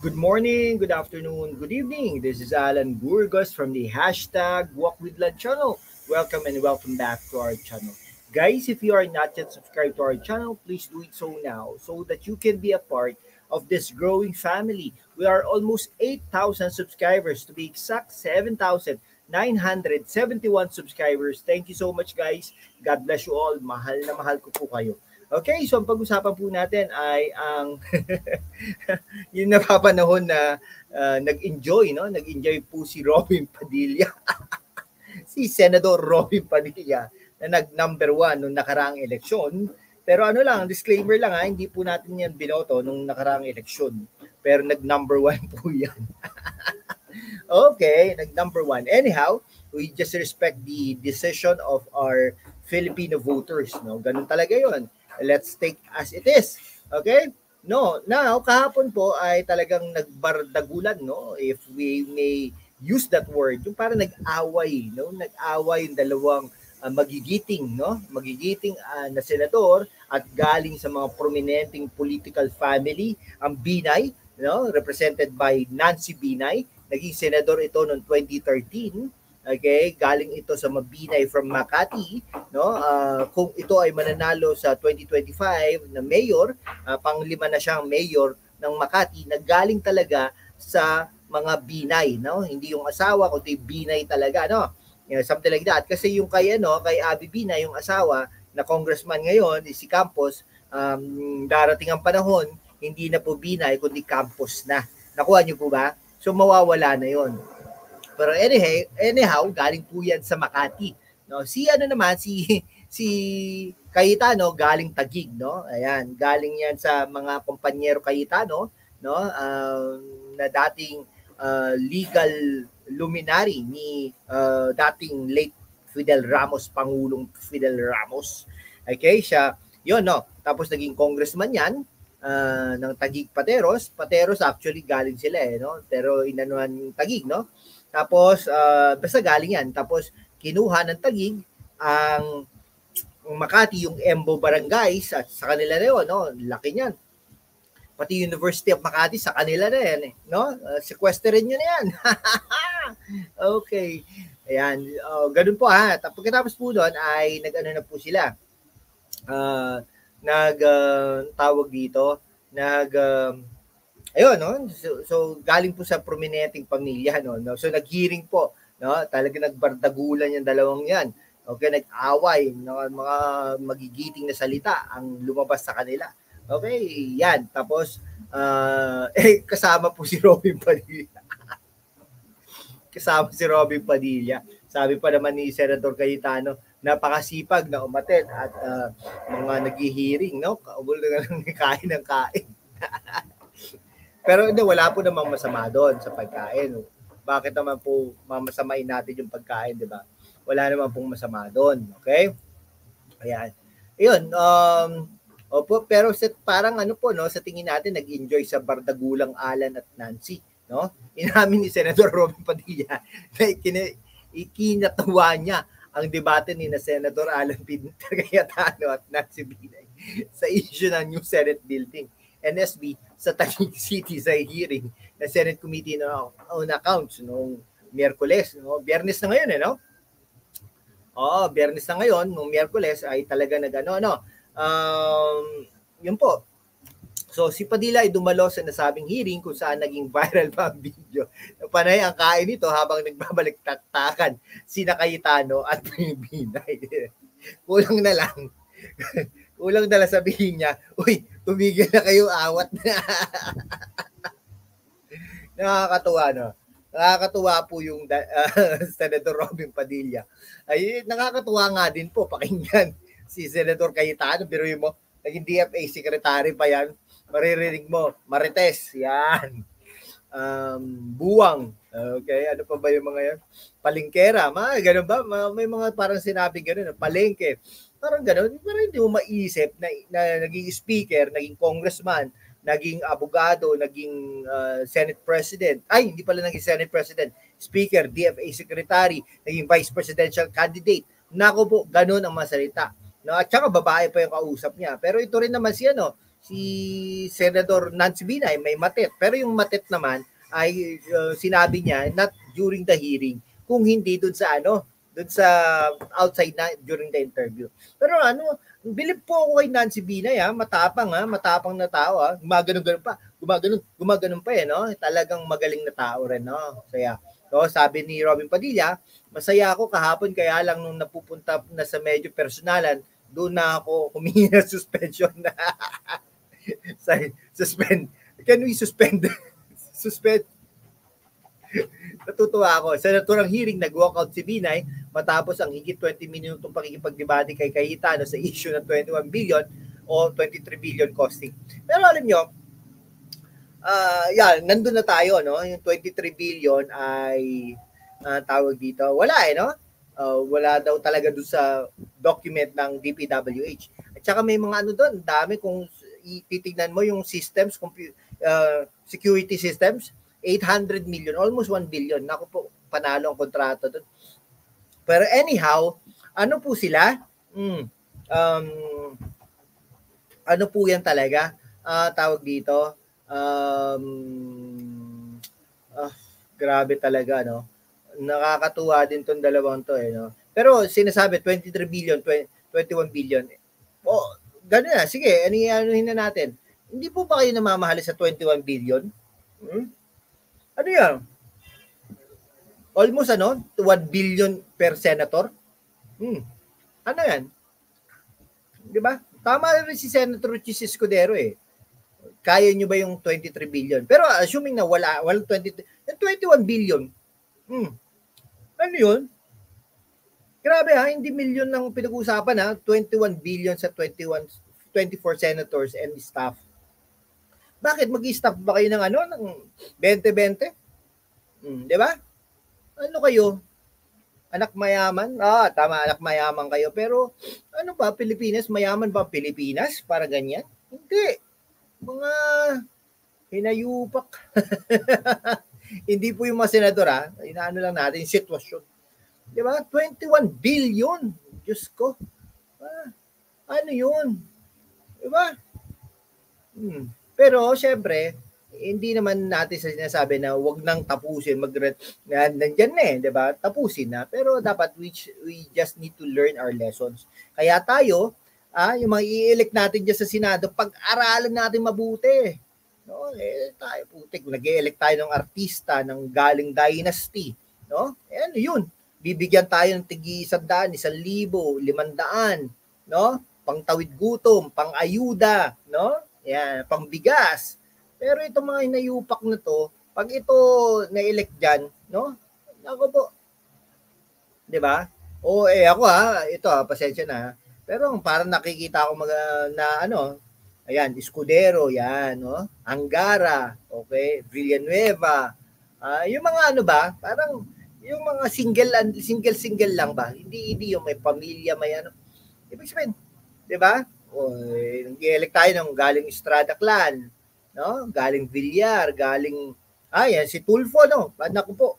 Good morning, good afternoon, good evening. This is Alan Burgos from the hashtag Walk with Lad channel. Welcome and welcome back to our channel. Guys, if you are not yet subscribed to our channel, please do it so now so that you can be a part of this growing family. We are almost 8,000 subscribers, to be exact, 7,971 subscribers. Thank you so much, guys. God bless you all. Mahal na mahal ko po kayo. Okay, so ang pag-usapan po natin ay ang yung napapanahon na nag-enjoy, no? Nag-enjoy po si Robin Padilla, si Senador Robin Padilla na nag-number one nung nakaraang eleksyon. Pero ano lang, disclaimer lang hindi po natin yan binoto nung nakaraang eleksyon. Pero nag-number one po yan. Okay, nag-number one. Anyhow, we just respect the decision of our Filipino voters. No? Ganun talaga yon. Let's take as it is. Okay? No, now kahapon po ay talagang nagbardagulan, no? If we may use that word, yung para nag-away, no? Nag-away yung dalawang magigiting, no? Magigiting na senador at galing sa mga prominenteng political family, ang Binay, no? Represented by Nancy Binay, naging senador ito noong 2013. Okay, galing ito sa Mabinay from Makati, no? Kung ito ay mananalo sa 2025 na mayor, panglima na siyang mayor ng Makati, naggaling talaga sa mga Binay, no? Hindi yung asawa kundi Binay talaga, no? Something like that. Kasi yung kay Abby Binay, yung asawa na congressman ngayon, si Campos, darating ang panahon, hindi na po Binay kundi Campos na. Nakuha niyo po ba? So mawawala na 'yon. Pero anyhow, galing po yan sa Makati. No? Si si Cayetano galing Taguig, no? Ayan, galing yan sa mga kompanyero Cayetano, no? Na dating legal luminary ni dating late Fidel Ramos, Pangulong Fidel Ramos. Okay, siya, yun, no? Tapos naging congressman yan, ng Taguig Pateros. Pateros actually galing sila no? Pero inanuhan yung Taguig, no? Tapos, basta galing yan. Tapos, kinuha ng Taguig ang Makati, yung Embo Barangays, at sa kanila na yun, no? Laki niyan. Pati University of Makati, sa kanila na yan, no? Sequesterin nyo na yan. Okay. Ayan. Ganun po, ha. Pagkatapos po doon, ay nag-ano na po sila. Tawag dito, ayun, no? So galing po sa prominenteng pamilya, no? So nag-hearing po, no? Talaga nagbardagulan yung dalawang 'yan. Okay, nag-away, no? Mga magigiting na salita ang lumabas sa kanila. Okay, 'yan. Tapos kasama po si Robin Padilla. Kasama si Robin Padilla. Sabi pa naman ni Senator Cayetano, napakasipag na umattend at mga naghihiring, no? Kaubol na lang kain ng kain. Pero hindi, wala po namang masama doon sa pagkain. Bakit naman po mamasamain natin yung pagkain, di ba? Wala naman pong masama doon, okay? Ayan. Ayun, opo, pero parang ano po, no, sa tingin natin, nag-enjoy sa bardagulang Alan at Nancy, no? Inamin ni Senator Robin Padilla na ikinatawa niya ang debate ni na Senator Alan Cayetano at Nancy Binay sa issue ng new Senate building. NSB sa Taguig City sa hearing na Senate Committee on Accounts noong Miyerkules, no? Biyernes na ngayon, no? Biyernes na ngayon, noong Miyerkules ay talaga yun po. So si Padilla ay dumalo sa nasabing hearing kung saan naging viral pa ang video. Panay ang kain nito habang nagbabalik taktakan sina Cayetano at Binay. Kulang na lang sabihin niya, uy, tumigil na kayo, awat na. Nakakatuwa, no? Nakakatuwa po yung Senator Robin Padilla. Ay, nakakatuwa nga din po, pakinggan si Senator Cayetano, pero mo, naging DFA secretary pa yan, maririnig mo, Marites, yan. Buwang, okay, ano pa ba yung mga yan? Palengkera, ganun ba? May mga parang sinabi ganun, palengke. Parang gano'n, pero hindi mo maisip na naging speaker, naging congressman, naging abogado, naging Senate President. Ay, hindi pala naging Senate President. Speaker, DFA Secretary, naging Vice Presidential Candidate. Nako po, gano'n ang masalita. No? At saka babae pa yung kausap niya. Pero ito rin naman si si Senador Nancy Binay may matet. Pero yung matet naman ay sinabi niya not during the hearing, kung hindi doon sa doon sa outside na during the interview. Pero bilib po ako kay Nancy Binay, matapang na tao, gumaganon pa no? Talagang magaling na tao rin, no? Kaya sabi ni Robin Padilla, masaya ako kahapon, kaya lang nung napupunta na sa medyo personalan, doon na ako humingi ng suspension na suspend. Can we suspend? Suspend. Natutuwa ako. Sa naturang hearing, nag-walkout si Binay matapos ang higit 20 minutong pakikipagdebate kay Cayetano sa issue ng 21 billion o 23 billion costing. Pero alam nyo, nandun na tayo, no? Yung 23 billion ay tawag dito. Wala no? Wala daw talaga doon sa document ng DPWH. At saka may mga doon, dami kung titignan mo yung systems, security systems, 800 million, almost 1 billion. Naku po, panalo ang kontrato doon. Pero anyhow, ano po sila? Ano po yan talaga? Tawag dito, grabe talaga, no? Nakakatuwa din tong dalawang to, no? Pero sinasabi, 23 billion, 21 billion. Gano'n na. Sige, anuhin na natin. Hindi po ba kayo namamahali sa 21 billion? Ano yan? Almost 1 billion per senator? Ano yan? Di ba? Tama rin si Senator Chis Escudero Kaya nyo ba yung 23 billion? Pero assuming na walang 21 billion. Ano yun? Grabe hindi million lang pinag-uusapan 21 billion sa 24 senators and staff. Bakit mag-i-staff ba kayo ng ng 20-20? Di ba? Ano kayo? Anak mayaman? Tama, anak mayaman kayo. Pero ano ba, Pilipinas? Mayaman ba Pilipinas para ganyan? Hindi. Mga hinayupak. Hindi po yung mga senador inaano lang natin yung sitwasyon. Di ba? 21 billion. Diyos ko. Ano yun? Di ba? Pero syempre, hindi naman natin sinasabi na wag nang tapusin, nandyan di ba? Tapusin na. Pero dapat we just need to learn our lessons. Kaya tayo, yung mga i-elect natin dyan sa Senado, pag-aralan natin mabuti. No? Tayo putik, nag-i-elect tayo ng artista ng galing dynasty, no? Ano yun? Bibigyan tayo ng tig-100, 1,000, 500, no? Pangtawid gutom, pang-ayuda, no? Yan, pangbigas. Pero itong mga hinayupak na to, pag ito na-elect dyan, no? Ako po. 'Di ba? Ako ito pasensya na. Pero parang nakikita ko ayan, Escudero, yan, no? Angara, okay, Villanueva. Yung mga parang yung mga single lang ba? Hindi yung may pamilya, may Ibig sabihin, 'di ba? Nag-elect tayo ng galing Estrada Clan, no? Galing Villar, galing yan si Tulfo, no? Naku po.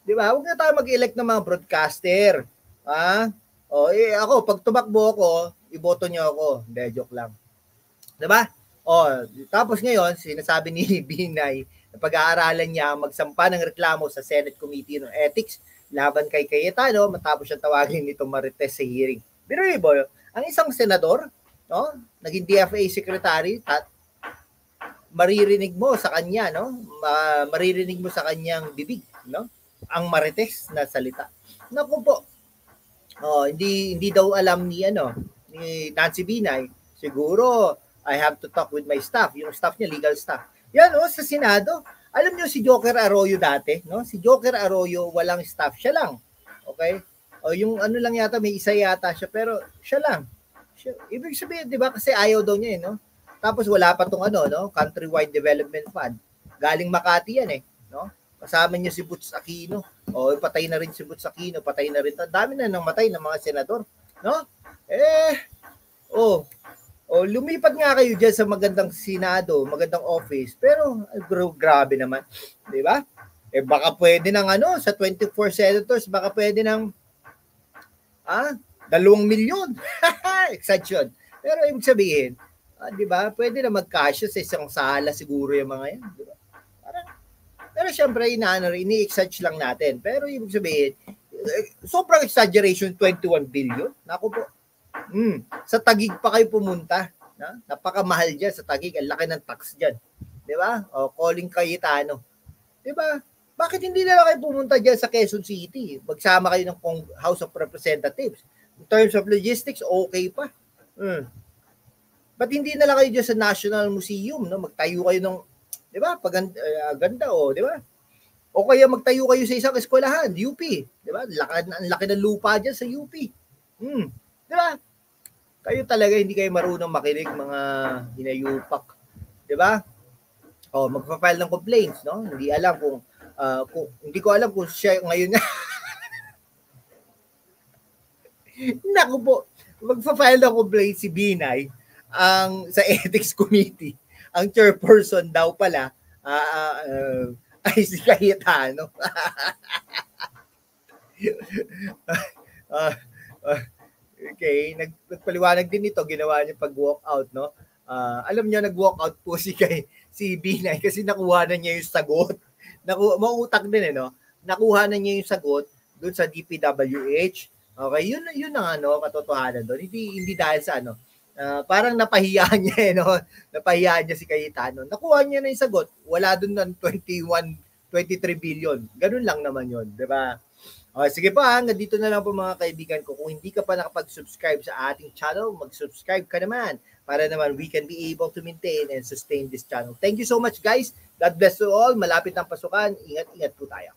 'Di ba? Huwag na tayo mag-elect ng mga broadcaster. Ako pag tumakbo ako, iboto niyo ako. Hindi, joke lang. 'Di ba? Tapos ngayon, sinasabi ni Binay na pag-aaralan niya magsampa ng reklamo sa Senate Committee on Ethics laban kay Cayetano matapos siyang tawagin nito Marites sa hearing. Pero ang isang senador, no, naging DFA secretary, maririnig mo sa kanya, no? Maririnig mo sa kanyang bibig, no? Ang Marites na salita. Naku po. Hindi daw alam ni Nancy Binay. Siguro I have to talk with my staff, yung staff niya, legal staff. Yan sa Senado. Alam niyo si Joker Arroyo dati, no? Si Joker Arroyo walang staff, siya lang. Okay? Yung lang yata, may isa yata siya, pero siya lang. Ibig sabihin, 'di ba? Kasi ayaw daw niya no? Tapos wala pa tong Countrywide Development Fund. Galing Makati yan no? Kasama niya si Butch Aquino. Patay na rin si Butch Aquino, patay na rin. Dami na nang matay ng mga senador, no? Lumipat nga kayo diyan sa magandang Senado, magandang office. Pero grabe naman, 'di ba? Baka pwede ng sa 24 senators, baka pwede ng 2 milyon. Exaggeration. Pero ibig sabihin, Di ba? Pwede na magkasya sa isang sala siguro yung mga yan. Di ba? Pero syempre, ini-exage lang natin. Pero ibig sabihin, sobrang exaggeration, 21 billion. Naku po. Sa Taguig pa kayo pumunta. Napakamahal dyan sa Taguig. Ang laki ng tax dyan. Di ba? O, calling Cayetano. Di ba? Bakit hindi na lang kayo pumunta dyan sa Quezon City? Magsama kayo ng House of Representatives. In terms of logistics, okay pa. Ba't hindi na lang kayo dyan sa National Museum? No? Magtayo kayo ng, di ba? Ganda, di ba? O kaya magtayo kayo sa isang eskwelahan, UP. Di ba? Ang laki ng lupa dyan sa UP. Di ba? Kayo talaga hindi kayo marunong makinig, mga hinayupak. Di ba? O, magpa-file ng complaints, no? Hindi alam kung hindi ko alam kung siya ngayon na. Naku po, magpa-file ng complaint si Binay sa ethics committee. Ang chairperson daw pala ay si Cayetano. Okay, nagpaliwanag din ito, ginawa niya pag-walk out, no? Alam niyo, nag-walk out po si Binay kasi nakuha na niya yung sagot. Mautak din, no? Nakuha na niya yung sagot doon sa DPWH. Okay, yun ang katotohanan doon. Hindi dahil sa parang napahiyaan niya, no? Napahiyaan niya si Cayetano. Nakuha niya na yung sagot. Wala doon ng 23 billion. Ganun lang naman yun, di ba? Okay, sige pa, hanggang dito na lang po mga kaibigan ko. Kung hindi ka pa nakapag-subscribe sa ating channel, mag-subscribe ka naman para naman we can be able to maintain and sustain this channel. Thank you so much, guys. God bless you all. Malapit ang pasukan. Ingat-ingat po tayo.